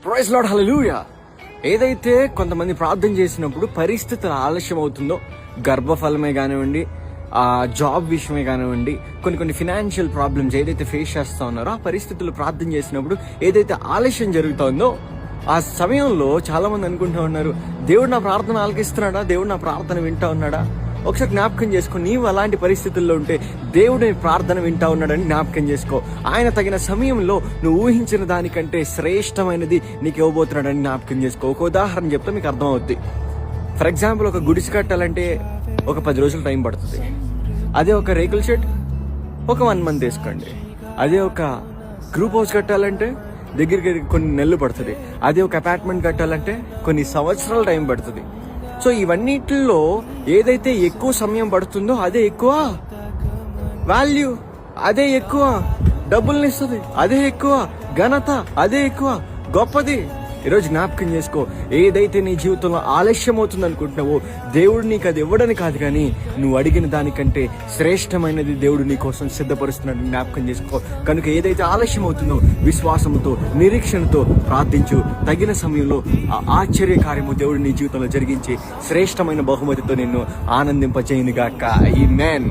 Praise lord, హల్లెలూయా. ఏదైతే కొంతమంది ప్రార్థన చేసినప్పుడు పరిస్థితులు ఆలస్యం అవుతుందో, గర్భఫలమే కానివ్వండి, జాబ్ విషయమే కానివ్వండి, కొన్ని ఫినాన్షియల్ ప్రాబ్లమ్స్ ఏదైతే ఫేస్ చేస్తా ఉన్నారో ఆ పరిస్థితులు ప్రార్థన చేసినప్పుడు ఏదైతే ఆలస్యం జరుగుతుందో ఆ సమయంలో చాలా మంది అనుకుంటూ ఉన్నారు, దేవుడు నా ప్రార్థన ఆలకిస్తున్నాడా, దేవుడు నా ప్రార్థన వింటా ఉన్నాడా. ఒకసారి జ్ఞాపకం చేసుకో, నీవు అలాంటి పరిస్థితుల్లో ఉంటే దేవుడు నీ ప్రార్థన వింటా ఉన్నాడని జ్ఞాపకం చేసుకో. ఆయన తగిన సమయంలో నువ్వు ఊహించిన దానికంటే శ్రేష్టమైనది నీకు ఇవ్వబోతున్నాడని జ్ఞాపకం చేసుకో. ఒక ఉదాహరణ చెప్తే మీకు అర్థం అవుద్ది. ఫర్ ఎగ్జాంపుల్, ఒక గుడిసి కట్టాలంటే ఒక 10 రోజులు టైం పడుతుంది. అదే ఒక రేకుల షెడ్ ఒక 1 month వేసుకోండి. అదే ఒక గ్రూప్ హౌస్ కట్టాలంటే దగ్గరికి కొన్ని నెలలు పడుతుంది. అదే ఒక అపార్ట్మెంట్ కట్టాలంటే కొన్ని సంవత్సరాల టైం పడుతుంది. సో ఇవన్నిటిలో ఏదైతే ఎక్కువ సమయం పడుతుందో అదే ఎక్కువ వాల్యూ, అదే ఎక్కువ డబ్బుల్ని ఇస్తుంది, అదే ఎక్కువ ఘనత, అదే ఎక్కువ గొప్పది. ఈరోజు జ్ఞాపకం చేసుకో, ఏదైతే నీ జీవితంలో ఆలస్యం అవుతుంది అనుకుంటున్నావో దేవుడు నీకు అది ఇవ్వడని కాదు, కానీ నువ్వు అడిగిన దానికంటే శ్రేష్టమైనది దేవుడు నీ కోసం సిద్ధపరుస్తున్నాడు. జ్ఞాపకం చేసుకో. కనుక ఏదైతే ఆలస్యం అవుతుందో విశ్వాసంతో, నిరీక్షణతో ప్రార్థించు. తగిన సమయంలో ఆ ఆశ్చర్య కార్యము దేవుడు నీ జీవితంలో జరిగించి శ్రేష్టమైన బహుమతితో నిన్ను ఆనందింపచేయునుగాక. ఆమేన్.